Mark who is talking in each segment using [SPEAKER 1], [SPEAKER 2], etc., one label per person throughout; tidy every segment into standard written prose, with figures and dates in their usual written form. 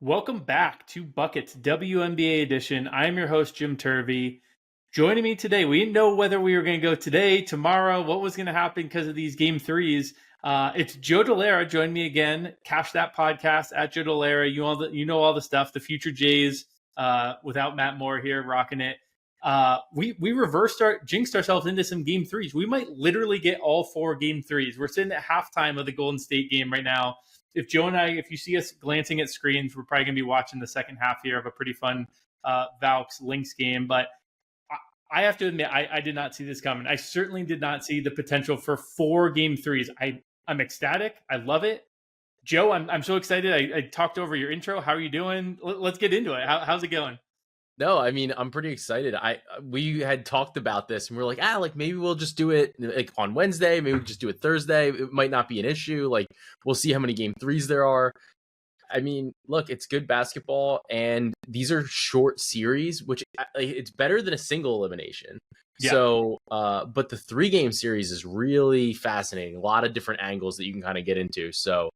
[SPEAKER 1] Welcome back to Buckets WNBA edition. I'm your host, Jim Turvey. Joining me today, we didn't know whether we were going to go today, tomorrow, what was going to happen because of these game threes. It's Joe Dellera. Join me again. Cash That Podcast at Joe Dellera. You know all the stuff. The Future Jays without Matt Moore here rocking it. We jinxed ourselves into some game threes. We might literally get all four game threes. We're sitting at halftime of the Golden State game right now. If Joe and I, if you see us glancing at screens, we're probably going to be watching the second half here of a pretty fun Valks Lynx game. But I have to admit, I did not see this coming. I certainly did not see the potential for four game threes. I'm ecstatic. I love it. Joe, I'm so excited. I talked over your intro. How are you doing? Let's get into it. How's it going?
[SPEAKER 2] No, I mean, I'm pretty excited. We had talked about this and we're like, maybe we'll just do it like on Wednesday. Maybe we'll just do it Thursday. It might not be an issue. Like, we'll see how many game threes there are. I mean, look, it's good basketball and these are short series, which it's better than a single elimination. Yeah. So, but the 3-game series is really fascinating. A lot of different angles that you can kind of get into. So,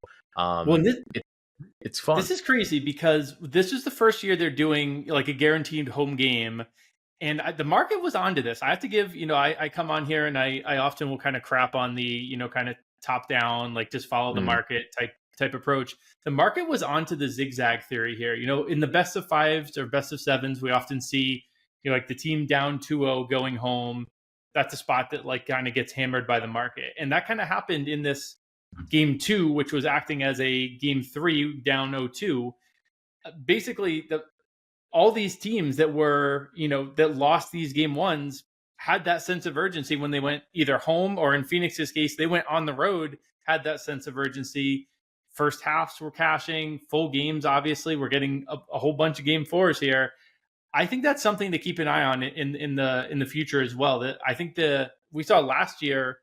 [SPEAKER 2] it's fun.
[SPEAKER 1] This is crazy because this is the first year they're doing like a guaranteed home game. And the market was onto this. I have to give, I come on here and I often will kind of crap on the, kind of top down, like just follow the market type approach. The market was onto the zigzag theory here. In the best of fives or best of sevens, we often see, like the team down 2-0 going home. That's a spot that like kind of gets hammered by the market. And that kind of happened in this game 2, which was acting as a game 3 down 0-2. Basically, all these teams that were, that lost these game 1s had that sense of urgency when they went either home or in Phoenix's case, they went on the road, had that sense of urgency. First halves were cashing, full games, obviously. We're getting a whole bunch of game 4s here. I think that's something to keep an eye on in the future as well. That I think we saw last year,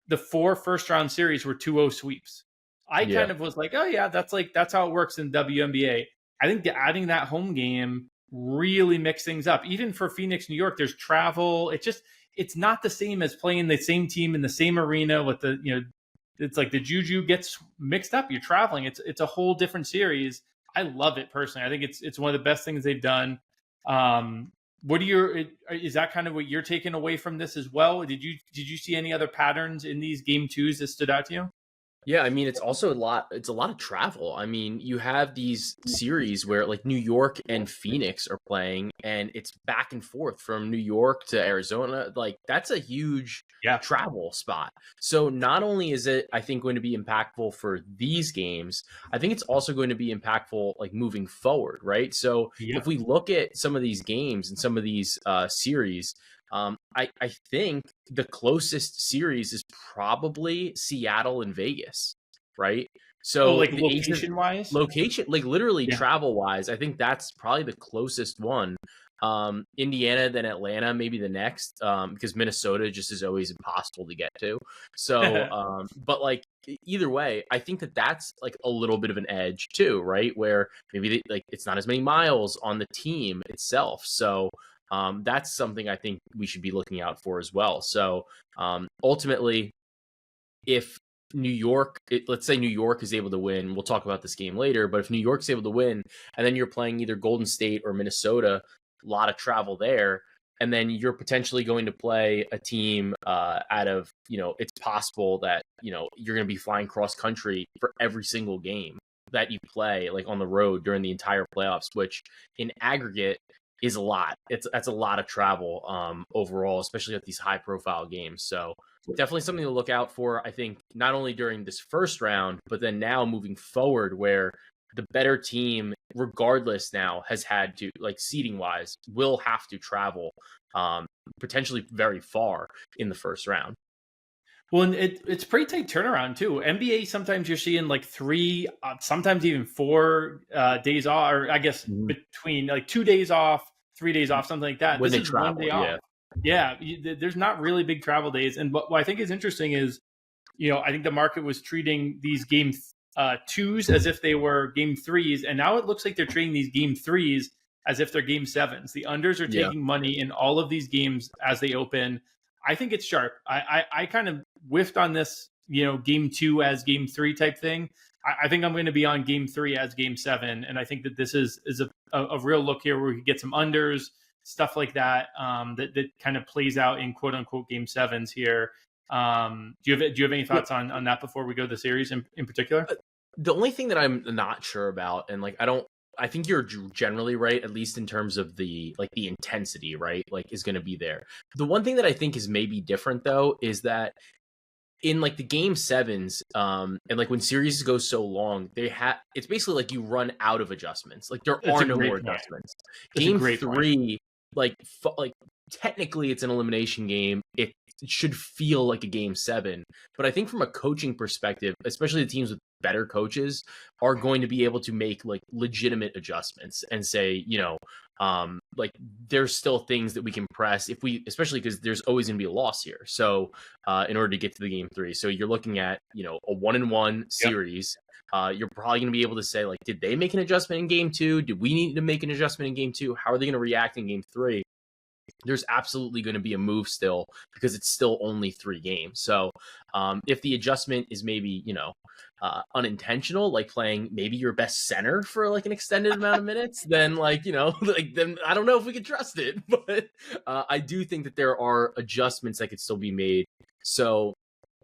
[SPEAKER 1] the 4 first-round series were 2-0 sweeps. I kind of was like, oh, yeah, that's how it works in WNBA. I think adding that home game really mixed things up. Even for Phoenix, New York, there's travel. It's not the same as playing the same team in the same arena with it's like the juju gets mixed up. You're traveling. It's a whole different series. I love it personally. I think it's one of the best things they've done. Is that kind of what you're taking away from this as well? Did you see any other patterns in these game 2s that stood out to you?
[SPEAKER 2] Yeah, I mean, it's also it's a lot of travel. I mean, you have these series where like New York and Phoenix are playing and it's back and forth from New York to Arizona. Like that's a huge travel spot. So not only is it, I think, going to be impactful for these games, I think it's also going to be impactful like moving forward, right? So if we look at some of these games and some of these series, I think the closest series is probably Seattle and Vegas, right? So
[SPEAKER 1] like location wise,
[SPEAKER 2] like literally travel wise, I think that's probably the closest one. Indiana, then Atlanta, maybe the next, because Minnesota just is always impossible to get to. So, but like either way, I think that's like a little bit of an edge too, right? Where maybe it's not as many miles on the team itself. So, that's something I think we should be looking out for as well. So ultimately, if New York, let's say New York is able to win, we'll talk about this game later, but if New York's able to win and then you're playing either Golden State or Minnesota, a lot of travel there, and then you're potentially going to play a team out of, it's possible that, you're going to be flying cross country for every single game that you play like on the road during the entire playoffs, which in aggregate is a lot. That's a lot of travel overall, especially at these high profile games. So definitely something to look out for, I think, not only during this first round, but then now moving forward where the better team, regardless now, has had to, like seeding wise, will have to travel potentially very far in the first round.
[SPEAKER 1] Well, and it's pretty tight turnaround too. NBA, sometimes you're seeing like 3, sometimes even 4 days off, or I guess between like 2 days off, 3 days off, something like that.
[SPEAKER 2] When
[SPEAKER 1] this
[SPEAKER 2] they
[SPEAKER 1] is
[SPEAKER 2] travel,
[SPEAKER 1] 1 day off. Yeah, there's not really big travel days. And what I think is interesting is, I think the market was treating these game 2s as if they were game 3s, and now it looks like they're treating these game 3s as if they're game 7s. The unders are taking money in all of these games as they open. I think it's sharp. I kind of whiffed on this, game 2 as game 3 type thing. I think I'm going to be on game 3 as game 7. And I think that this is a real look here where we could get some unders, stuff like that, that kind of plays out in quote unquote game 7s here. Do you have any thoughts on that before we go to the series in particular?
[SPEAKER 2] The only thing that I'm not sure about, and like I think you're generally right, at least in terms of the intensity, right? Like is going to be there. The one thing that I think is maybe different though is that in like the game 7s, and like when series go so long, it's basically like you run out of adjustments. Like there are no more adjustments. Game 3, like technically it's an elimination game. It should feel like a game 7, but I think from a coaching perspective, especially the teams with better coaches are going to be able to make like legitimate adjustments and say, like there's still things that we can press especially because there's always going to be a loss here. So in order to get to the game 3, so you're looking at, a 1-1 series. You're probably going to be able to say like, did they make an adjustment in game 2? Did we need to make an adjustment in game 2? How are they going to react in game 3? There's absolutely going to be a move still because it's still only 3 games. So if the adjustment is maybe, unintentional, like playing maybe your best center for like an extended amount of minutes, then then I don't know if we can trust it. But I do think that there are adjustments that could still be made. So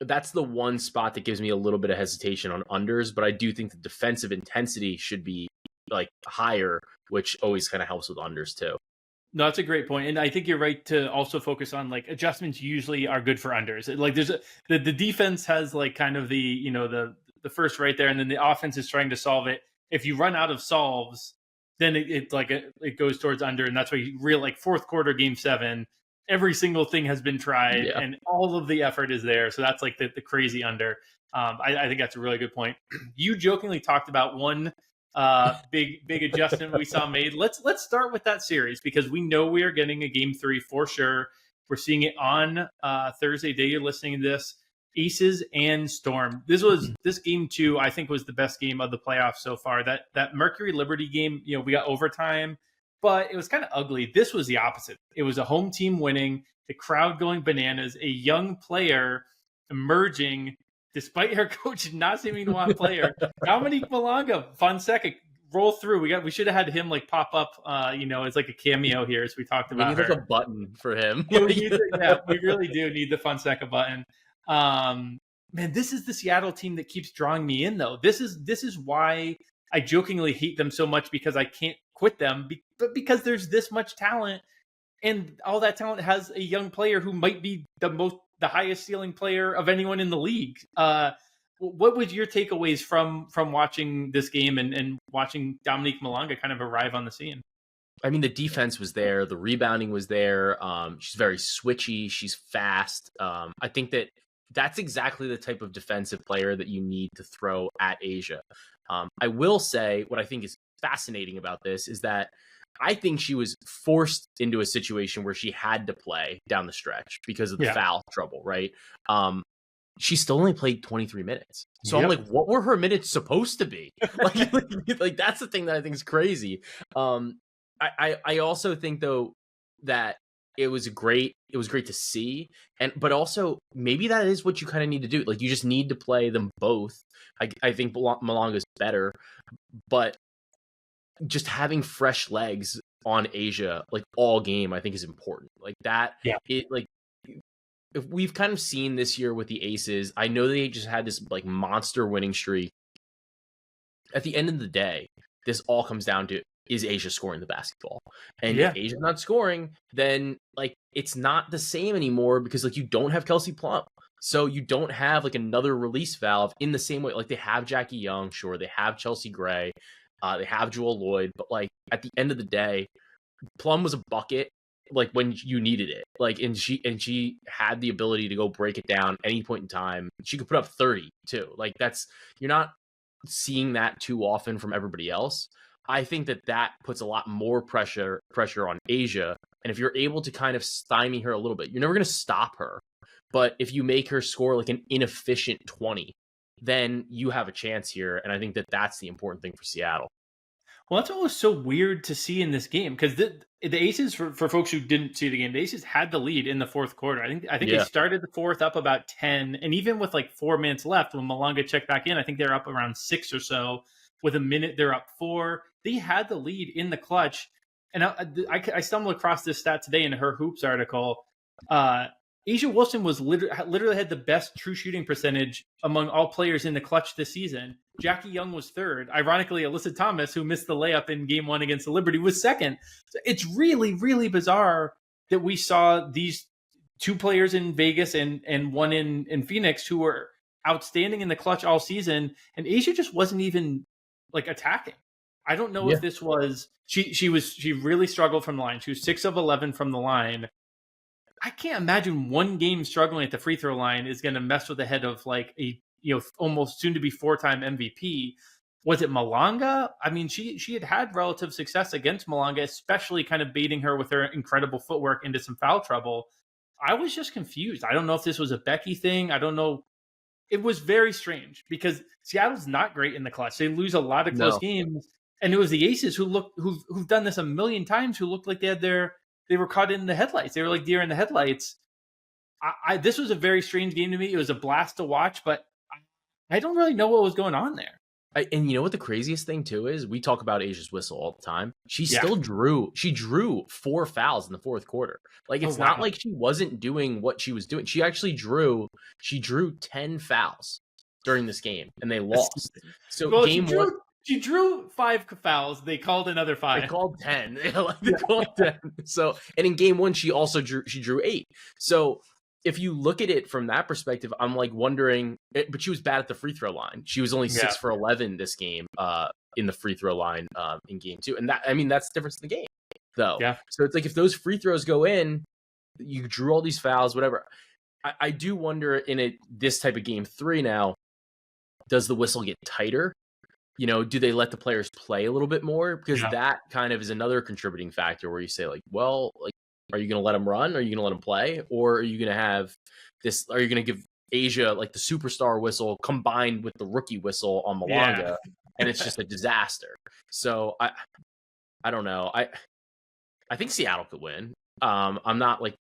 [SPEAKER 2] that's the one spot that gives me a little bit of hesitation on unders. But I do think the defensive intensity should be like higher, which always kind of helps with unders too.
[SPEAKER 1] No, that's a great point. And I think you're right to also focus on like adjustments usually are good for unders. Like the defense has like kind of the, the first right there. And then the offense is trying to solve it. If you run out of solves, then it goes towards under. And that's why you like fourth quarter game 7, every single thing has been tried and all of the effort is there. So that's like the crazy under. I think that's a really good point. You jokingly talked about one big adjustment we saw made. Let's start with that series because we know we are getting a game 3 for sure. We're seeing it on Thursday day you're listening to this. Aces and Storm. This game 2 I think was the best game of the playoffs so far. That Mercury Liberty game, we got overtime, but it was kind of ugly. This was the opposite. It was a home team winning, the crowd going bananas, a young player emerging despite her coach not seeming to want to play her. Dominique Malanga, Fonseca, roll through. We should have had him like pop up, as like a cameo here as we talked about.
[SPEAKER 2] We need like a button for him.
[SPEAKER 1] We really do need the Fonseca button. Man, this is the Seattle team that keeps drawing me in though. This is why I jokingly hate them so much because I can't quit them, but because there's this much talent and all that talent has a young player who might be the highest ceiling player of anyone in the league. What was your takeaways from watching this game and watching Dominique Malanga kind of arrive on the scene?
[SPEAKER 2] I mean, the defense was there. The rebounding was there. She's very switchy. She's fast. I think that's exactly the type of defensive player that you need to throw at Asia. I will say what I think is fascinating about this is that I think she was forced into a situation where she had to play down the stretch because of the foul trouble, right? She still only played 23 minutes. So I'm like, what were her minutes supposed to be? Like that's the thing that I think is crazy. I also think though that it was great to see, but also maybe that is what you kind of need to do. Like you just need to play them both. I think Malanga's better, but just having fresh legs on Asia like all game I think is important. Like that if we've kind of seen this year with the Aces, I know they just had this like monster winning streak. At the end of the day, this all comes down to, is Asia scoring the basketball? And if Asia's not scoring, then like it's not the same anymore because like you don't have Kelsey Plum. So you don't have like another release valve in the same way. Like they have Jackie Young, sure, they have Chelsea Gray, they have Jewel Lloyd, but like at the end of the day, Plum was a bucket like when you needed it. Like and she had the ability to go break it down any point in time. She could put up 30 too. Like you're not seeing that too often from everybody else. I think that puts a lot more pressure on Asia. And if you're able to kind of stymie her a little bit, you're never going to stop her. But if you make her score like an inefficient 20, then you have a chance here. And I think that's the important thing for Seattle.
[SPEAKER 1] Well, that's what was so weird to see in this game because the Aces, for folks who didn't see the game, the Aces had the lead in the fourth quarter. I think they
[SPEAKER 2] Yeah.
[SPEAKER 1] started the fourth up about 10, and even with like 4 minutes left, when Malanga checked back in, I think they're up around 6 or so. With a minute, they're up 4. They had the lead in the clutch, and I stumbled across this stat today in her Hoops article. Asia Wilson was literally had the best true shooting percentage among all players in the clutch this season. Jackie Young was third. Ironically, Alyssa Thomas, who missed the layup in game 1 against the Liberty, was second. So it's really, really bizarre that we saw these two players in Vegas and one in Phoenix who were outstanding in the clutch all season, and Asia just wasn't even like attacking. I don't know if this was she really struggled from the line. She was 6 of 11 from the line. I can't imagine one game struggling at the free throw line is going to mess with the head of like a almost soon to be 4-time MVP. Was it Malanga? I mean, she had relative success against Malanga, especially kind of baiting her with her incredible footwork into some foul trouble. I was just confused. I don't know if this was a Becky thing. I don't know. It was very strange because Seattle's not great in the clutch. They lose a lot of close games, and it was the Aces who've done this a million times, who looked like they were caught in the headlights. They were like deer in the headlights. This was a very strange game to me. It was a blast to watch, but I don't really know what was going on there.
[SPEAKER 2] And you know what the craziest thing too is? We talk about Asia's whistle all the time. She still drew 4 fouls in the fourth quarter. Like it's not like she wasn't doing what she was doing. She actually drew 10 fouls during this game, and they lost. So game one,
[SPEAKER 1] she drew 5 fouls. They called another 5.
[SPEAKER 2] They called 10. They called 10. So, and in game 1, she also drew 8. So if you look at it from that perspective, I'm like wondering, but she was bad at the free throw line. She was only 6 for 11 this game in the free throw line in game 2. And that, I mean, that's the difference in the game though.
[SPEAKER 1] Yeah.
[SPEAKER 2] So it's like, if those free throws go in, you drew all these fouls, whatever. I do wonder in this type of game 3 now, does the whistle get tighter? You know, do they let the players play a little bit more? Because that kind of is another contributing factor where you say like, well, like, are you going to let them run? Are you going to let them play? Or are you going to have this? Are you going to give Asia like the superstar whistle combined with the rookie whistle on Malanga? And it's just a disaster. So I don't know. I think Seattle could win. I'm not like,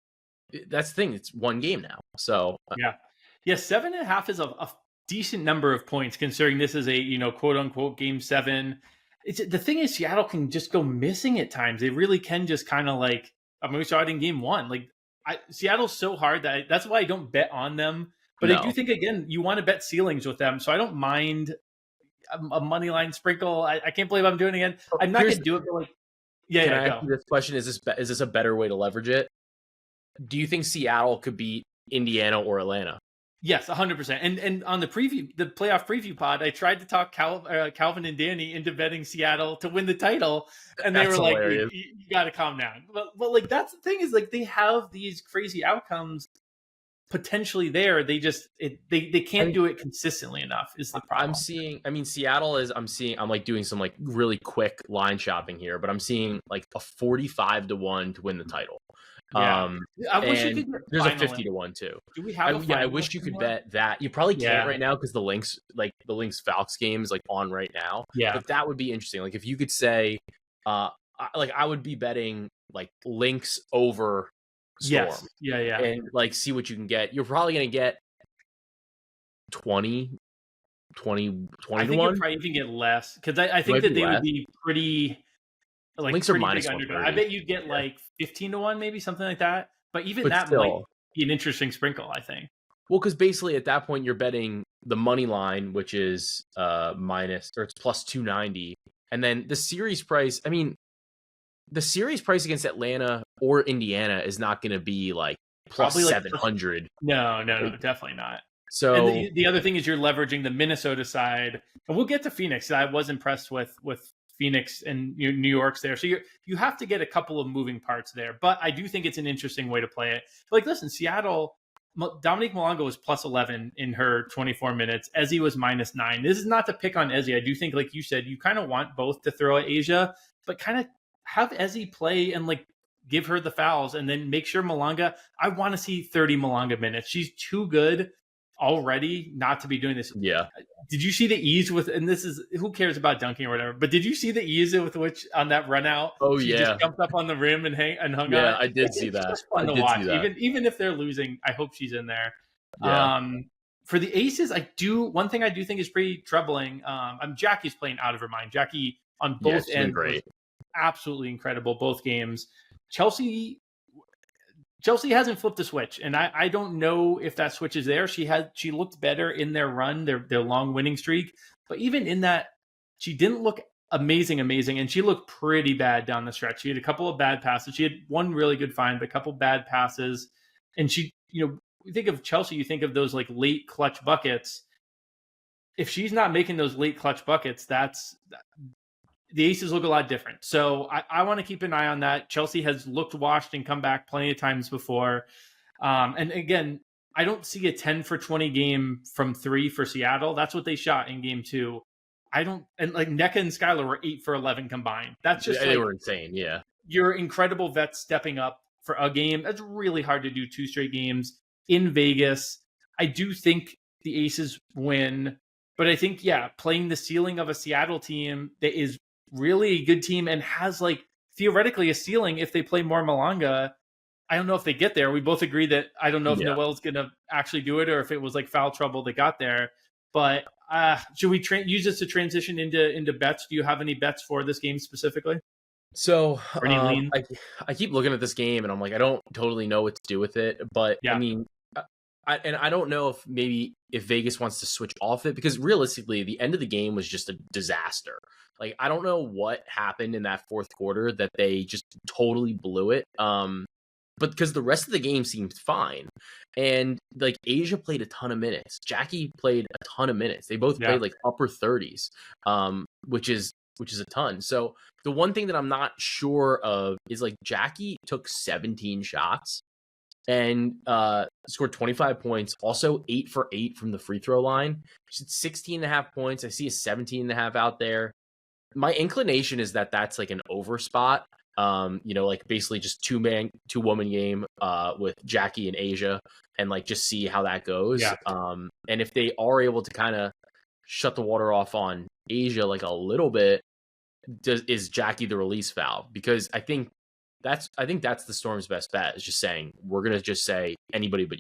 [SPEAKER 2] that's the thing. It's one game now. So
[SPEAKER 1] yeah. 7.5 is a decent number of points considering this is a quote unquote game 7. The thing is, Seattle can just go missing at times. They really can just kind of like, I mean, we saw it in game 1. Like Seattle's so hard that's why I don't bet on them. But I do think, again, you want to bet ceilings with them. So I don't mind a money line sprinkle. I can't believe I'm doing it again. I'm not going to do it. But like,
[SPEAKER 2] can I ask you this question? Is this a better way to leverage it? Do you think Seattle could beat Indiana or Atlanta?
[SPEAKER 1] Yes, 100%. And on the playoff preview pod, I tried to talk Calvin and Danny into betting Seattle to win the title, and they were like, "You got to calm down." But like that's the thing is like they have these crazy outcomes potentially there. They just they can't do it consistently enough. Is the problem?
[SPEAKER 2] I'm like doing some like really quick line shopping here, but I'm seeing like a 45-1 to win the title.
[SPEAKER 1] Yeah. I wish you could.
[SPEAKER 2] There's a 50-1 too.
[SPEAKER 1] Do we have?
[SPEAKER 2] I wish you could bet that. You probably can't right now because the Lynx Falcons game is like on right now.
[SPEAKER 1] Yeah,
[SPEAKER 2] but that would be interesting. Like if you could say, I would be betting like Lynx over Storm.
[SPEAKER 1] Yes. Yeah.
[SPEAKER 2] And like see what you can get. You're probably gonna get 20
[SPEAKER 1] I think
[SPEAKER 2] to 1.
[SPEAKER 1] you'll probably even get less because I think that they would be pretty. Like
[SPEAKER 2] Lynx are minus
[SPEAKER 1] I bet you'd get like 15-1, maybe something like that. But even that
[SPEAKER 2] still,
[SPEAKER 1] might be an interesting sprinkle, I think.
[SPEAKER 2] Well, because basically at that point you're betting the money line, which is minus or it's plus 290, and then the series price. I mean, the series price against Atlanta or Indiana is not going to be like plus
[SPEAKER 1] probably
[SPEAKER 2] 700.
[SPEAKER 1] No, definitely not.
[SPEAKER 2] So
[SPEAKER 1] and the other thing is you're leveraging the Minnesota side, and we'll get to Phoenix. I was impressed with Phoenix and New York's there. So you have to get a couple of moving parts there. But I do think it's an interesting way to play it. Like, listen, Seattle, Dominique Malanga was plus 11 in her 24 minutes. Ezzy was minus 9. This is not to pick on Ezzy. I do think, like you said, you kind of want both to throw at Asia, but kind of have Ezzy play and like give her the fouls and then make sure Malanga, I want to see 30 Malanga minutes. She's too good already not to be doing this.
[SPEAKER 2] Yeah.
[SPEAKER 1] Did you see the ease with, and this is, who cares about dunking or whatever, but did you see the ease with which on that run out,
[SPEAKER 2] Oh
[SPEAKER 1] she
[SPEAKER 2] yeah.
[SPEAKER 1] just jumped up on the rim and hung on
[SPEAKER 2] Yeah,
[SPEAKER 1] it?
[SPEAKER 2] I did see
[SPEAKER 1] It's
[SPEAKER 2] that.
[SPEAKER 1] just fun
[SPEAKER 2] I
[SPEAKER 1] to
[SPEAKER 2] did see
[SPEAKER 1] watch.
[SPEAKER 2] that.
[SPEAKER 1] Even if they're losing, I hope she's in there.
[SPEAKER 2] Yeah.
[SPEAKER 1] For the Aces, one thing I do think is pretty troubling. Jackie's playing out of her mind. Jackie on both
[SPEAKER 2] she's been
[SPEAKER 1] ends
[SPEAKER 2] great.
[SPEAKER 1] was absolutely incredible, both games. Chelsea hasn't flipped a switch, and I don't know if that switch is there. She looked better in their run, their long winning streak, but even in that, she didn't look amazing, and she looked pretty bad down the stretch. She had a couple of bad passes. She had one really good find, but a couple bad passes, and she, you think of Chelsea, you think of those like late clutch buckets. If she's not making those late clutch buckets, the Aces look a lot different. So I want to keep an eye on that. Chelsea has looked washed and come back plenty of times before. And again, I don't see a 10 for 20 game from 3 for Seattle. That's what they shot in game 2. And like Nneka and Skylar were 8 for 11 combined. That's just
[SPEAKER 2] they were insane. Yeah.
[SPEAKER 1] Your incredible vets stepping up for a game. That's really hard to do 2 straight games in Vegas. I do think the Aces win, but I think, playing the ceiling of a Seattle team that is really a good team and has like theoretically a ceiling if they play more Malanga. I don't know if they get there. We both agree that I don't know if Noel's going to actually do it or if it was like foul trouble that got there. But should we use this to transition into bets? Do you have any bets for this game specifically?
[SPEAKER 2] So I keep looking at this game and I'm like, I don't totally know what to do with it. But I mean, I don't know if Vegas wants to switch off it, because realistically, the end of the game was just a disaster. Like, I don't know what happened in that fourth quarter that they just totally blew it. But because the rest of the game seemed fine. And like Asia played a ton of minutes. Jackie played a ton of minutes. They both played like upper 30s, which is a ton. So the one thing that I'm not sure of is like Jackie took 17 shots and scored 25 points, also 8 for 8 from the free throw line. She's 16 and a half points. I see a 17 and a half out there. My inclination is that that's like an over spot. Like basically just two woman game with Jackie and Asia, and like just see how that goes. And if they are able to kind of shut the water off on Asia like a little bit, is Jackie the release valve? Because I think that's the Storm's best bet, is just saying, we're gonna just say anybody but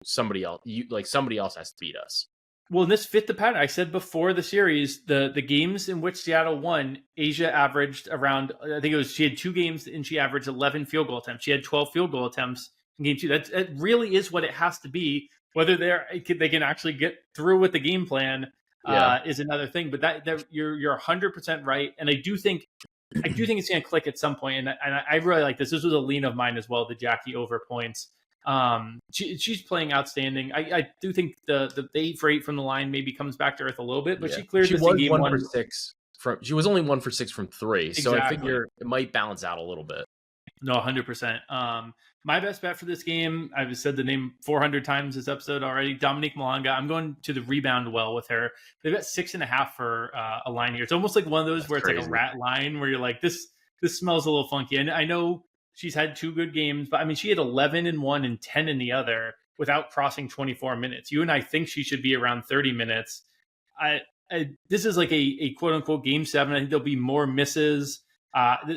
[SPEAKER 2] somebody else has to beat us.
[SPEAKER 1] Well, and this fit the pattern. I said before the series, the games in which Seattle won, Asia averaged around, she had 2 games and she averaged 11 field goal attempts. She had 12 field goal attempts in game 2. That really is what it has to be. Whether they can actually get through with the game plan is another thing. But that you're 100% right. And I do think it's going to click at some point. And I really like this. This was a lean of mine as well, the Jackie over points. She's playing outstanding. I do think the 8 for 8 from the line maybe comes back to earth a little bit, but she cleared this in game 1
[SPEAKER 2] for 6 she was only 1 for 6 from 3.
[SPEAKER 1] Exactly.
[SPEAKER 2] So I figure it might balance out a little bit.
[SPEAKER 1] No, 100%. My best bet for this game, I've said the name 400 times this episode already, Dominique Malanga. I'm going to the rebound well with her. They've got 6.5 for a line here. It's almost like one of those where it's like a rat line where you're like, this smells a little funky. And I know she's had 2 good games, but I mean, she had 11 in one and 10 in the other without crossing 24 minutes. You and I think she should be around 30 minutes. This is like a quote unquote game 7. I think there'll be more misses.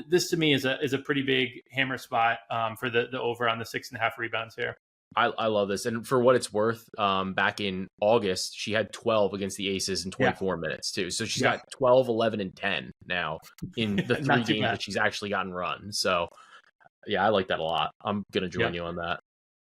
[SPEAKER 1] This to me is a pretty big hammer spot for the over on the 6.5 rebounds here.
[SPEAKER 2] I love this. And for what it's worth, back in August, she had 12 against the Aces in 24 minutes too. So she's got 12, 11, and 10 now in the 3 games that she's actually gotten run. So yeah, I like that a lot. I'm going to join you on that.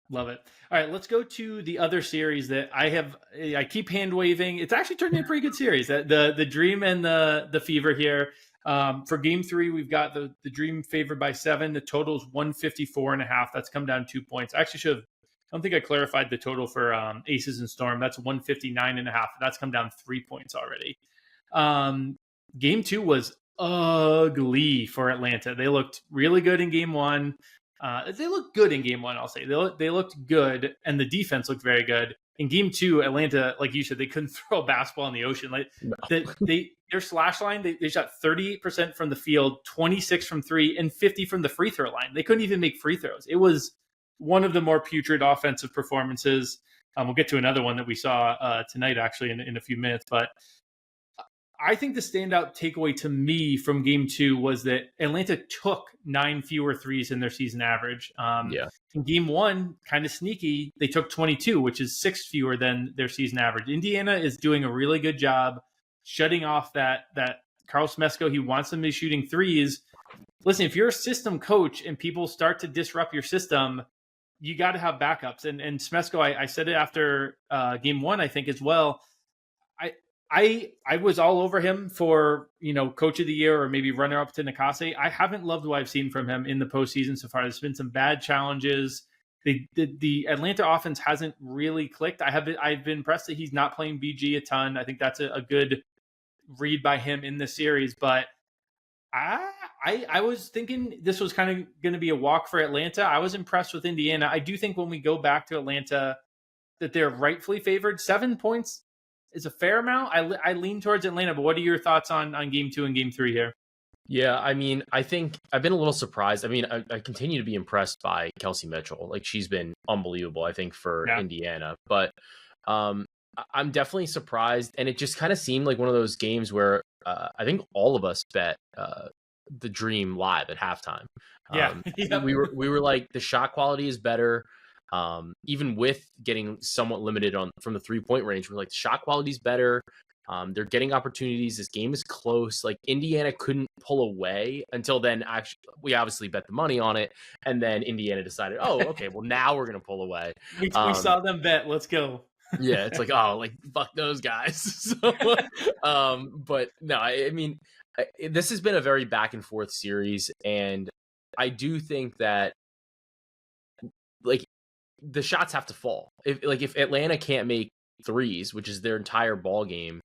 [SPEAKER 2] Love it.
[SPEAKER 1] All right, let's go to the other series that I keep hand waving. It's actually turned into a pretty good series. The Dream and the Fever here. For game 3, we've got the Dream favored by 7. The total is 154.5. That's come down 2 points. I actually I don't think I clarified the total for Aces and Storm. That's 159.5. That's come down 3 points already. Game 2 was ugly for Atlanta. They looked really good in game 1. They looked good in game 1, I'll say. They looked good, and the defense looked very good. In game 2, Atlanta, like you said, they couldn't throw a basketball in the ocean. Like their slash line, they shot 38% from the field, 26 from 3, and 50 from the free throw line. They couldn't even make free throws. It was one of the more putrid offensive performances. We'll get to another one that we saw tonight, actually, in a few minutes. But I think the standout takeaway to me from game 2 was that Atlanta took 9 fewer threes in their season average.
[SPEAKER 2] Yeah.
[SPEAKER 1] In game 1, kind of sneaky, they took 22, which is 6 fewer than their season average. Indiana is doing a really good job shutting off that Carl Smesco. He wants them to be shooting threes. Listen, if you're a system coach and people start to disrupt your system, you got to have backups. And Smesco, I said it after game 1, I think as well. I was all over him for, coach of the year or maybe runner up to Nakase. I haven't loved what I've seen from him in the postseason so far. There's been some bad challenges. The Atlanta offense hasn't really clicked. I've been impressed that he's not playing BG a ton. I think that's a good read by him in this series. But I was thinking this was kind of going to be a walk for Atlanta. I was impressed with Indiana. I do think when we go back to Atlanta that they're rightfully favored. 7 points is a fair amount. I lean towards Atlanta, but what are your thoughts on game 2 and game 3 here?
[SPEAKER 2] Yeah, I mean, I think I've been a little surprised. I mean, I continue to be impressed by Kelsey Mitchell. Like, she's been unbelievable, I think, for Indiana. But I'm definitely surprised. And it just kind of seemed like one of those games where I think all of us bet the Dream live at halftime. We were like, the shot quality is better. Even with getting somewhat limited from the 3-point range, we're like, the shot quality is better. They're getting opportunities. This game is close. Like, Indiana couldn't pull away until then. Actually, we obviously bet the money on it, and then Indiana decided, oh, okay, well, now we're gonna pull away.
[SPEAKER 1] We saw them bet. Let's go.
[SPEAKER 2] Yeah, it's like, oh, like, fuck those guys. So, but no, I mean, this has been a very back and forth series, and I do think that, like, the shots have to fall. If Atlanta can't make threes, which is their entire ball game,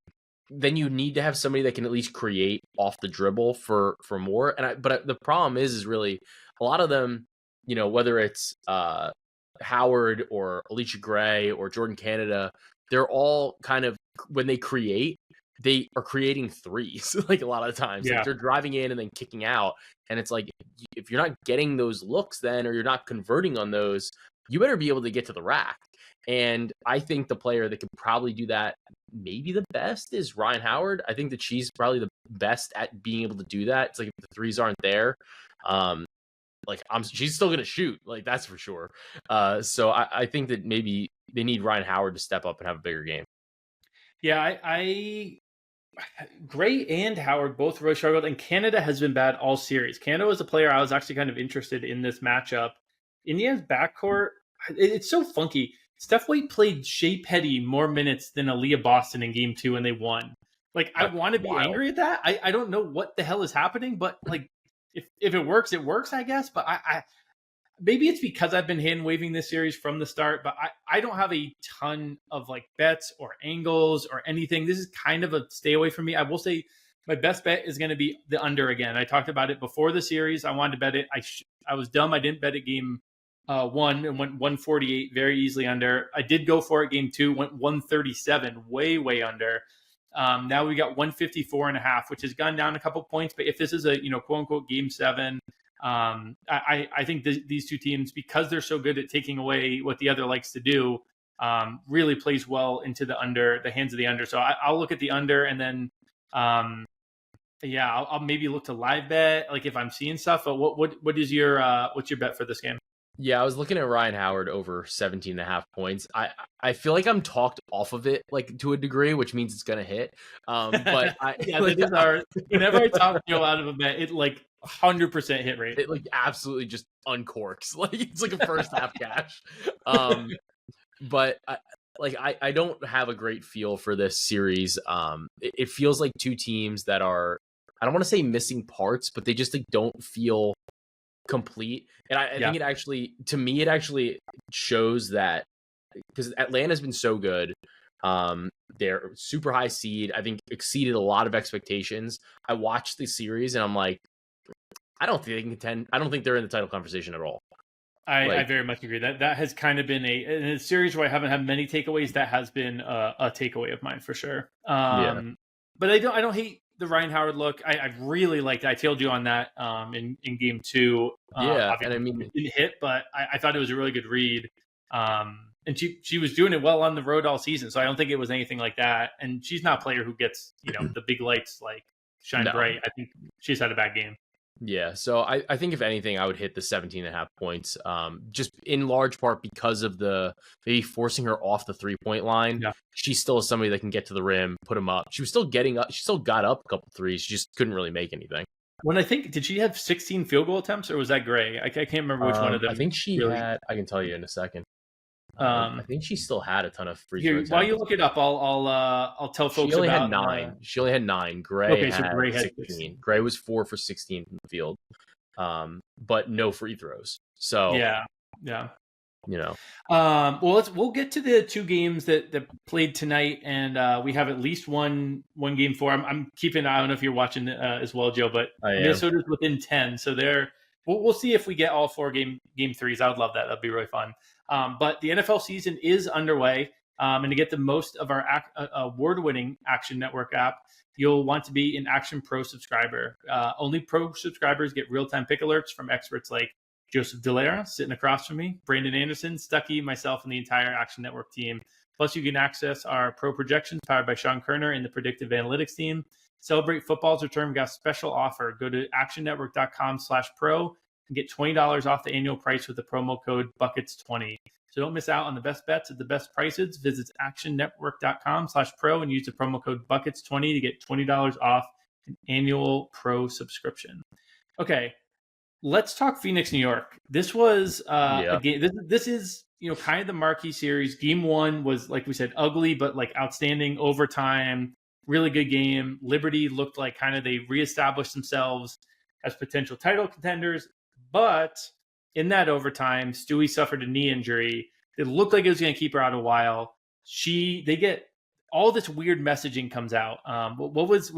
[SPEAKER 2] then you need to have somebody that can at least create off the dribble for more. But the problem is really a lot of them, whether it's Howard or Alicia Gray or Jordan Canada, they're all kind of, when they create, they are creating threes. Like, a lot of the times, like, they're driving in and then kicking out, and it's like, if you're not getting those looks then, or you're not converting on those, you better be able to get to the rack. And I think the player that could probably do that, maybe the best, is Ryan Howard. I think that she's probably the best at being able to do that. It's like, if the threes aren't there, she's still gonna shoot, like, that's for sure. So I think that maybe they need Ryan Howard to step up and have a bigger game.
[SPEAKER 1] Yeah, Gray and Howard both really struggled, and Canada has been bad all series. Canada was a player I was actually kind of interested in this matchup. Indiana's backcourt, it's so funky. Steph Wade played Shea Petty more minutes than Aaliyah Boston in game 2, and they won. Like, I want to be angry at that. I don't know what the hell is happening, but, like, if it works, it works, I guess. But I maybe it's because I've been hand waving this series from the start, but I don't have a ton of, like, bets or angles or anything. This is kind of a stay away from me. I will say my best bet is going to be the under again. I talked about it before the series. I wanted to bet it. I was dumb. I didn't bet it game 1 and went 148 very easily under. I did go for it game 2, went 137, way under. Now we got 154.5, which has gone down a couple points. But if this is a quote unquote game 7, I think these two teams, because they're so good at taking away what the other likes to do, really plays well into the hands of the under. So I'll look at the under, and then I'll maybe look to live bet, like, if I'm seeing stuff. But what is what's your bet for this game?
[SPEAKER 2] Yeah, I was looking at Ryan Howard over 17.5 points. I feel like I'm talked off of it, like, to a degree, which means it's gonna hit. But
[SPEAKER 1] whenever I talk Joe out of a bet, it, like, 100% hit rate.
[SPEAKER 2] It, like, absolutely just uncorks. Like, it's like a first half cash. But I don't have a great feel for this series. It feels like two teams that are, I don't want to say missing parts, but they just, like, don't feel complete. And I think it actually shows that, because Atlanta's been so good. They're super high seed. I think exceeded a lot of expectations. I watched the series and I'm like, I don't think they can contend. I don't think they're in the title conversation at all.
[SPEAKER 1] I very much agree. That has kind of been in a series where I haven't had many takeaways. That has been a takeaway of mine for sure. But I don't hate the Ryan Howard look. I really liked it. I tailed you on that in game 2.
[SPEAKER 2] And I mean,
[SPEAKER 1] it didn't hit, but I thought it was a really good read. And and she was doing it well on the road all season. So I don't think it was anything like that. And she's not a player who gets, the big lights like shine bright. I think she's had a bad game.
[SPEAKER 2] Yeah, so I think if anything, I would hit the 17.5 points, just in large part because of the maybe forcing her off the 3-point line.
[SPEAKER 1] Yeah.
[SPEAKER 2] She still is somebody that can get to the rim, put them up. She was still getting up. She still got up a couple threes. She just couldn't really make anything.
[SPEAKER 1] Did she have 16 field goal attempts, or was that Gray? I can't remember which one of them.
[SPEAKER 2] I think she had. I can tell you in a second. I think she still had a ton of free throw attempts.
[SPEAKER 1] While you look it up, I'll tell folks
[SPEAKER 2] she only
[SPEAKER 1] about
[SPEAKER 2] had 9. She only had 9. Gray had
[SPEAKER 1] Gray had
[SPEAKER 2] 16. Gray was 4 for 16 from the field, but no free throws. So
[SPEAKER 1] yeah.
[SPEAKER 2] Well,
[SPEAKER 1] we'll get to the 2 games that played tonight, and we have at least one game for. I'm keeping. I don't know if you're watching as well, Joe, but Minnesota's within 10, so we'll see if we get all 4 game 3s. I would love that. That'd be really fun. But the NFL season is underway, and to get the most of our award-winning Action Network app, you'll want to be an Action Pro subscriber. Only Pro subscribers get real-time pick alerts from experts like Joseph Dellera, sitting across from me, Brandon Anderson, Stuckey, myself, and the entire Action Network team. Plus, you can access our Pro projections powered by Sean Kerner and the predictive analytics team. Celebrate football's return. We got a special offer. Go to actionnetwork.com/pro and get $20 off the annual price with the promo code Buckets20. So don't miss out on the best bets at the best prices. Visit actionnetwork.com/pro and use the promo code Buckets20 to get $20 off an annual pro subscription. Okay, let's talk Phoenix, New York. This was a game. This is kind of the marquee series. Game 1 was, like we said, ugly but like outstanding overtime. Really good game. Liberty looked like kind of they reestablished themselves as potential title contenders. But in that overtime, Stewie suffered a knee injury. It looked like it was going to keep her out a while. They get all this weird messaging comes out. It was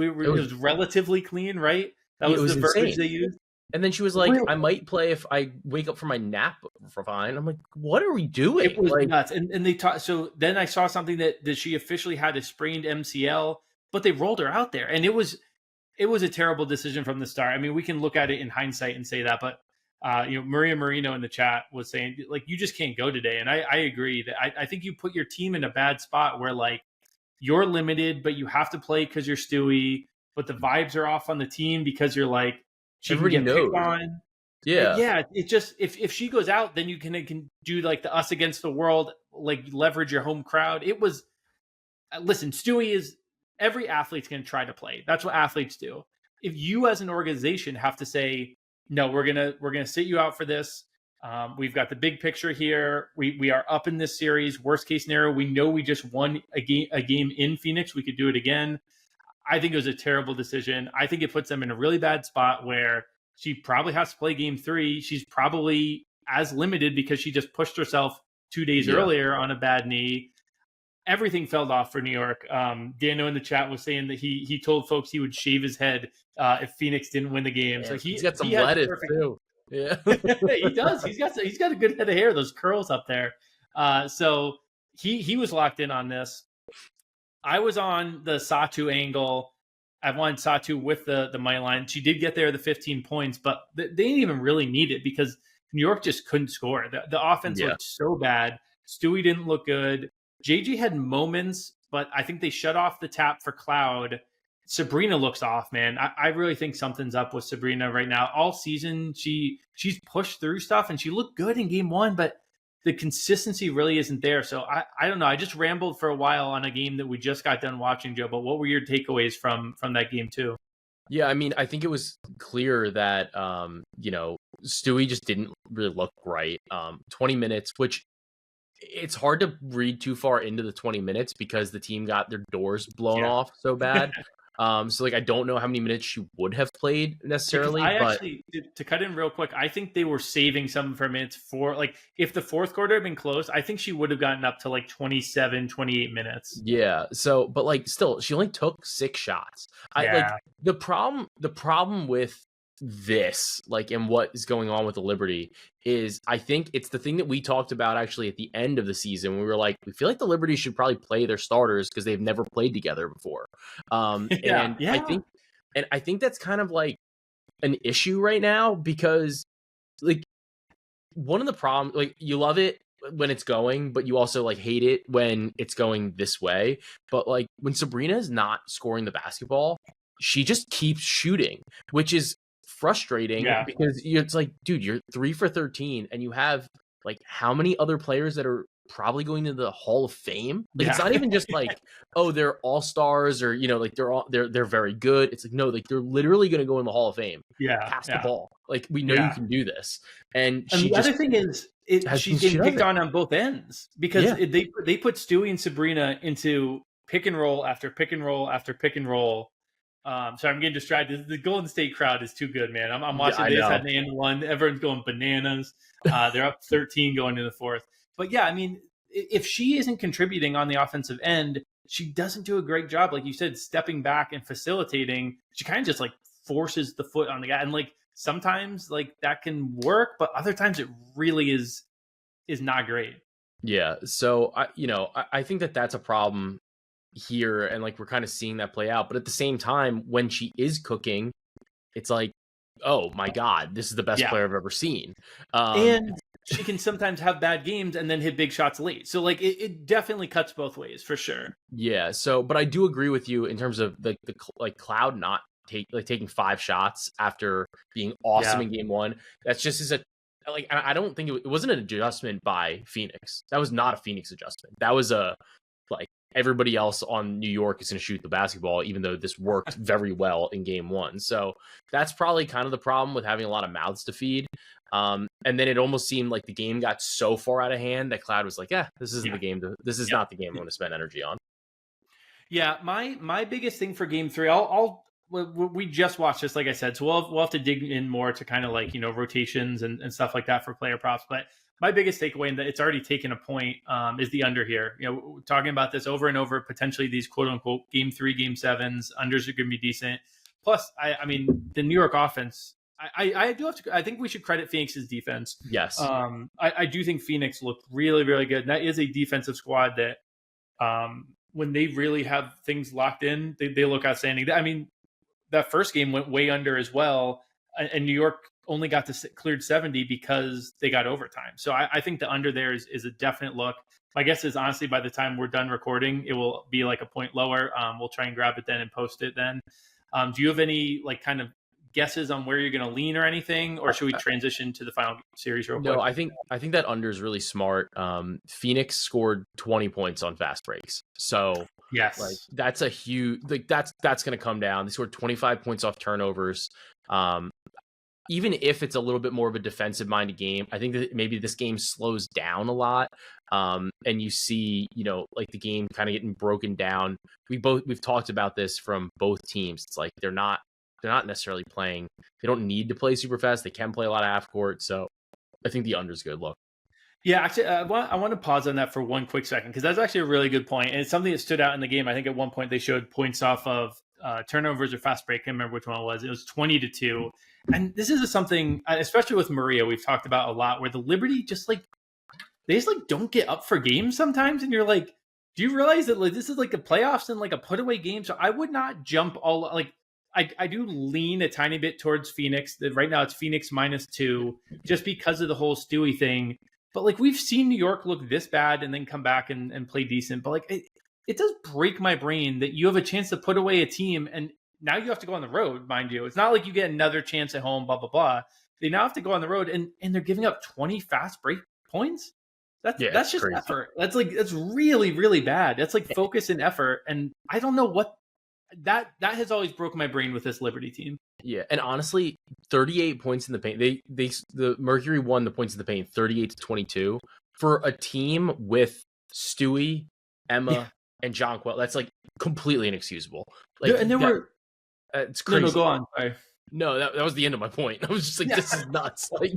[SPEAKER 1] relatively clean, right? That was the verbiage they used.
[SPEAKER 2] And then she was like, I might play if I wake up from my nap for fine. I'm like, what are we doing?
[SPEAKER 1] It was nuts. And they talked. So then I saw something that she officially had a sprained MCL, but they rolled her out there. And it was a terrible decision from the start. I mean, we can look at it in hindsight and say that, but Maria Marino in the chat was saying, like, you just can't go today. And I agree that I think you put your team in a bad spot where, like, you're limited, but you have to play because you're Stewie, but the vibes are off on the team because you're like, she
[SPEAKER 2] everybody
[SPEAKER 1] can get
[SPEAKER 2] knows.
[SPEAKER 1] picked on.
[SPEAKER 2] Yeah.
[SPEAKER 1] It just, if she goes out, then you can do like the us against the world, like leverage your home crowd. It was, listen, Stewie is, every athlete's going to try to play. That's what athletes do. If you as an organization have to say, no, we're gonna sit you out for this. We've got the big picture here. We are up in this series. Worst case scenario, we know we just won a game in Phoenix. We could do it again. I think it was a terrible decision. I think it puts them in a really bad spot where she probably has to play game 3. She's probably as limited because she just pushed herself 2 days earlier on a bad knee. Everything fell off for New York. Dano in the chat was saying that he told folks he would shave his head if Phoenix didn't win the game.
[SPEAKER 2] Yeah,
[SPEAKER 1] so
[SPEAKER 2] he's got some lettuce too. Yeah,
[SPEAKER 1] he does. He's got a good head of hair. Those curls up there. So he was locked in on this. I was on the Satu angle. I wanted Satu with the money line. She did get there the 15 points, but they didn't even really need it because New York just couldn't score. The offense looked so bad. Stewie didn't look good. JG had moments, but I think they shut off the tap for Cloud. Sabrina looks off, man. I really think something's up with Sabrina right now. All season, she's pushed through stuff, and she looked good in game 1, but the consistency really isn't there. So I don't know. I just rambled for a while on a game that we just got done watching, Joe. But what were your takeaways from that game too?
[SPEAKER 2] Yeah, I mean, I think it was clear that Stewie just didn't really look right. 20 minutes, which it's hard to read too far into the 20 minutes because the team got their doors blown off so bad. So like, I don't know how many minutes she would have played necessarily.
[SPEAKER 1] Actually, to cut in real quick, I think they were saving some of her minutes for, like, if the fourth quarter had been close, I think she would have gotten up to like 27, 28 minutes.
[SPEAKER 2] Yeah. So, but like, still, she only took 6 shots. The problem with this, like, and what is going on with the Liberty is, I think it's the thing that we talked about actually at the end of the season. We were like, we feel like the Liberty should probably play their starters because they've never played together before. I think that's kind of like an issue right now because, like, one of the problems, like, you love it when it's going, but you also like hate it when it's going this way. But like when Sabrina is not scoring the basketball, she just keeps shooting, which is frustrating because it's like, dude, you're 3 for 13 and you have like how many other players that are probably going to the Hall of Fame? Like it's not even just like, oh, they're all-stars or, you know, like they're very good. It's like, no, like they're literally going to go in the Hall of Fame. Pass the ball. Like we know you can do this. And
[SPEAKER 1] the other thing is she's getting picked on both ends because they put Stewie and Sabrina into pick and roll after pick and roll after pick and roll. So I'm getting distracted. The Golden State crowd is too good, man. I'm watching. They just had an and one. Everyone's going bananas. They're up 13 going into the fourth. But yeah, I mean, if she isn't contributing on the offensive end, she doesn't do a great job, like you said, stepping back and facilitating. She kind of just like forces the foot on the guy, and like sometimes like that can work, but other times it really is not great.
[SPEAKER 2] Yeah. So I think that that's a problem here, and like we're kind of seeing that play out. But at the same time, when she is cooking, it's like, oh my God, this is the best player I've ever seen.
[SPEAKER 1] And she can sometimes have bad games and then hit big shots late. So like it definitely cuts both ways for sure.
[SPEAKER 2] Yeah. So, but I do agree with you in terms of the like Cloud not taking 5 shots after being awesome in game 1. That's just I don't think it wasn't an adjustment by Phoenix. That was not a Phoenix adjustment. That was like everybody else on New York is going to shoot the basketball, even though this worked very well in game 1. So that's probably kind of the problem with having a lot of mouths to feed. And then it almost seemed like the game got so far out of hand that Cloud was like, this isn't the game. This is not the game I want to spend energy on.
[SPEAKER 1] Yeah. My biggest thing for game 3, we just watched this, like I said, so we'll have to dig in more to kind of like, rotations and stuff like that for player props. But my biggest takeaway, and that it's already taken a point, is the under here. Talking about this over and over, potentially these quote unquote game 3, game 7s, unders are going to be decent. Plus, I mean, the New York offense, I do have to. I think we should credit Phoenix's defense.
[SPEAKER 2] Yes.
[SPEAKER 1] I do think Phoenix looked really, really good. And that is a defensive squad that, when they really have things locked in, they look outstanding. I mean, that first game went way under as well, and New York only got to cleared 70 because they got overtime. So I think the under there is a definite look. My guess is honestly by the time we're done recording, it will be like a point lower. We'll try and grab it then and post it then. Do you have any like kind of guesses on where you're going to lean or anything, or should we transition to the final series real quick?
[SPEAKER 2] No, I think that under is really smart. Phoenix scored 20 points on fast breaks. So
[SPEAKER 1] yes,
[SPEAKER 2] like that's a huge, like that's going to come down. They scored 25 points off turnovers. Even if it's a little bit more of a defensive minded game, I think that maybe this game slows down a lot. And you see, like the game kind of getting broken down. We've talked about this from both teams. It's like they're not necessarily playing. They don't need to play super fast. They can play a lot of half court. So I think the under is good. Look.
[SPEAKER 1] Yeah, actually, I want to pause on that for one quick second, because that's actually a really good point. And it's something that stood out in the game. I think at one point they showed points off of turnovers or fast break. I can't remember which one it was. It was 20-2. And this is something, especially with Maria, we've talked about a lot, where the Liberty just like, they just like don't get up for games sometimes. And you're like, do you realize that like this is like a playoffs and like a put away game? So I would not jump all like, I do lean a tiny bit towards Phoenix. Right now it's Phoenix -2 just because of the whole Stewie thing. But like we've seen New York look this bad and then come back and play decent. But like it does break my brain that you have a chance to put away a team and now you have to go on the road, mind you. It's not like you get another chance at home, blah, blah, blah. They now have to go on the road and they're giving up 20 fast break points. That's just crazy. Effort. That's really, really bad. That's like focus and effort. And I don't know what that has always broken my brain with this Liberty team.
[SPEAKER 2] Yeah, and honestly, 38 points in the paint. The Mercury won the points in the paint 38-22 for a team with Stewie, Emma, and Jonquel. That's like completely inexcusable. Like,
[SPEAKER 1] and there were
[SPEAKER 2] it's crazy.
[SPEAKER 1] No, go on. Sorry.
[SPEAKER 2] No, that was the end of my point. I was just like, this is nuts. Like,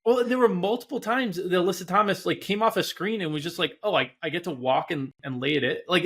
[SPEAKER 1] well, there were multiple times that Alyssa Thomas like came off a screen and was just like, oh, I get to walk and lay it. Like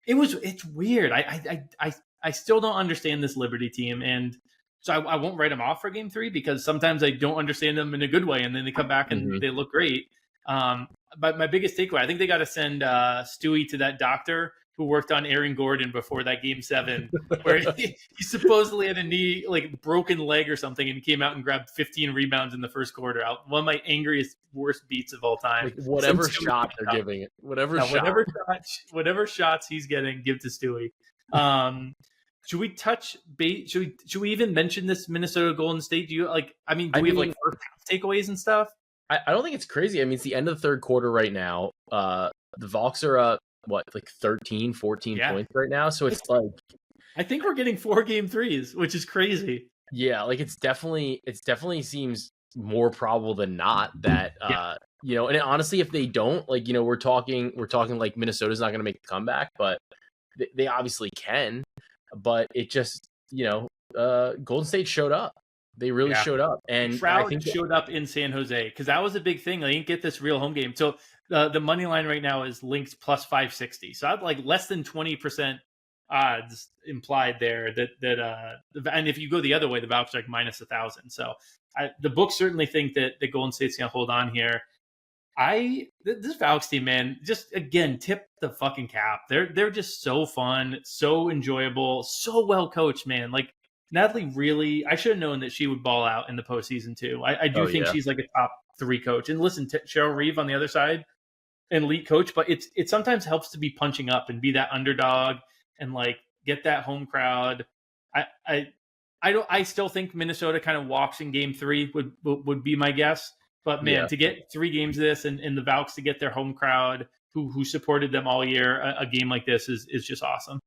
[SPEAKER 1] it's weird. I still don't understand this Liberty team, and so I won't write them off for game 3 because sometimes I don't understand them in a good way, and then they come back and they look great. But my biggest takeaway, I think they got to send Stewie to that doctor who worked on Aaron Gordon before that game 7, where he supposedly had a knee, like broken leg or something, and he came out and grabbed 15 rebounds in the first quarter. One of my angriest, worst beats of all time.
[SPEAKER 2] Like whatever shot they're giving it, whatever
[SPEAKER 1] shots he's getting, give to Stewie. Should we touch base? Should we even mention this Minnesota Golden State? Do we have like first half takeaways and stuff?
[SPEAKER 2] I don't think it's crazy. I mean, it's the end of the third quarter right now. The Vols are up, like 13, 14 points right now. So it's like,
[SPEAKER 1] I think we're getting 4 game threes, which is crazy.
[SPEAKER 2] Yeah, like it definitely seems more probable than not that and honestly, if they don't, like, we're talking like Minnesota's not going to make a comeback, but they obviously can. But it just, Golden State showed up. They really showed up, and
[SPEAKER 1] Trout showed up in San Jose because that was a big thing. They didn't get this real home game, so the money line right now is linked plus 560. So I'd like less than 20% odds implied there and if you go the other way, the Valks are like minus 1,000. So the books certainly think that the Golden State's gonna hold on here. This Valks team, man, just again tip the fucking cap. They're just so fun, so enjoyable, so well coached, man. Like Natalie really, I should have known that she would ball out in the postseason too. I do think she's like a top 3 coach. And listen, Cheryl Reeve on the other side, an elite coach, but it sometimes helps to be punching up and be that underdog and like get that home crowd. I still think Minnesota kind of walks in game 3 would be my guess. But man, to get 3 games of this and the Valks to get their home crowd who supported them all year, a game like this is just awesome.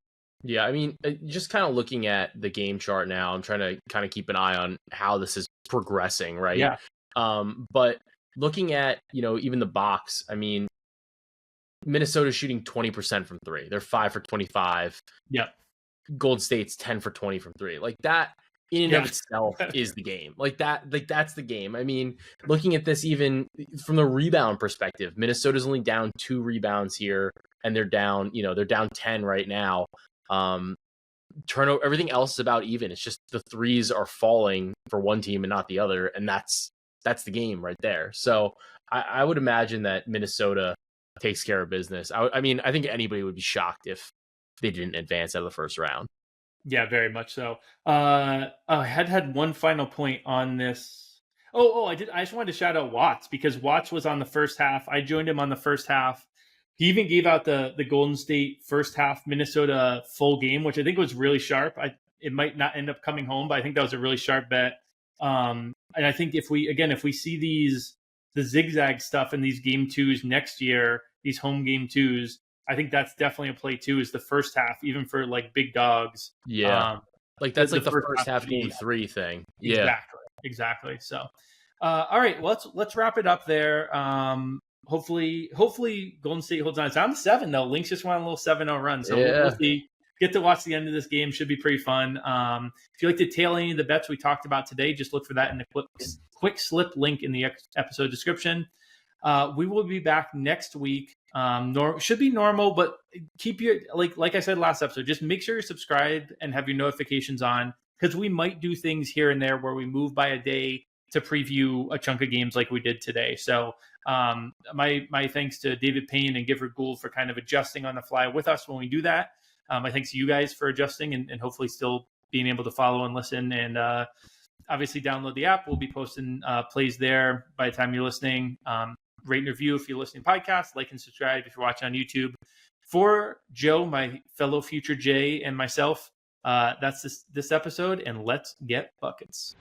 [SPEAKER 2] Yeah, I mean, just kind of looking at the game chart now, I'm trying to kind of keep an eye on how this is progressing, right?
[SPEAKER 1] Yeah.
[SPEAKER 2] But looking at, even the box, I mean, Minnesota's shooting 20% from 3. They're 5 for 25.
[SPEAKER 1] Yeah.
[SPEAKER 2] Golden State's 10 for 20 from 3. Like that in and of itself is the game. That's the game. I mean, looking at this even from the rebound perspective, Minnesota's only down 2 rebounds here, and they're down 10 right now. Turnover, everything else is about even. It's just the threes are falling for one team and not the other, and that's the game right there. So I would imagine that Minnesota takes care of business. I mean, I think anybody would be shocked if they didn't advance out of the first round.
[SPEAKER 1] Yeah, very much so. I had one final point on this. I did. I just wanted to shout out Watts because Watts was on the first half. I joined him on the first half. He even gave out the Golden State first half Minnesota full game, which I think was really sharp. It might not end up coming home, but I think that was a really sharp bet. And I think if we see the zigzag stuff in these game 2s next year, these home game 2s, I think that's definitely a play too, is the first half, even for like big dogs.
[SPEAKER 2] Yeah. That's like the first half game 3 thing. Yeah.
[SPEAKER 1] Exactly. So, all right, let's wrap it up there. Hopefully Golden State holds on. It's on 7 though. Lynx just went on a little 7-0 run. So we'll see. Get to watch the end of this game. Should be pretty fun. If you like to tail any of the bets we talked about today, just look for that in the quick slip link in the episode description. We will be back next week. Should be normal, but keep your like I said last episode, just make sure you're subscribed and have your notifications on, because we might do things here and there where we move by a day to preview a chunk of games like we did today. So my thanks to David Payne and Gifford Gould for kind of adjusting on the fly with us when we do that. My thanks to you guys for adjusting and hopefully still being able to follow and listen. And obviously download the app. We'll be posting plays there by the time you're listening. Rate and review if you're listening to podcasts, like and subscribe if you're watching on YouTube. For Joe, my fellow future Jay, and myself, that's this episode, and let's get buckets.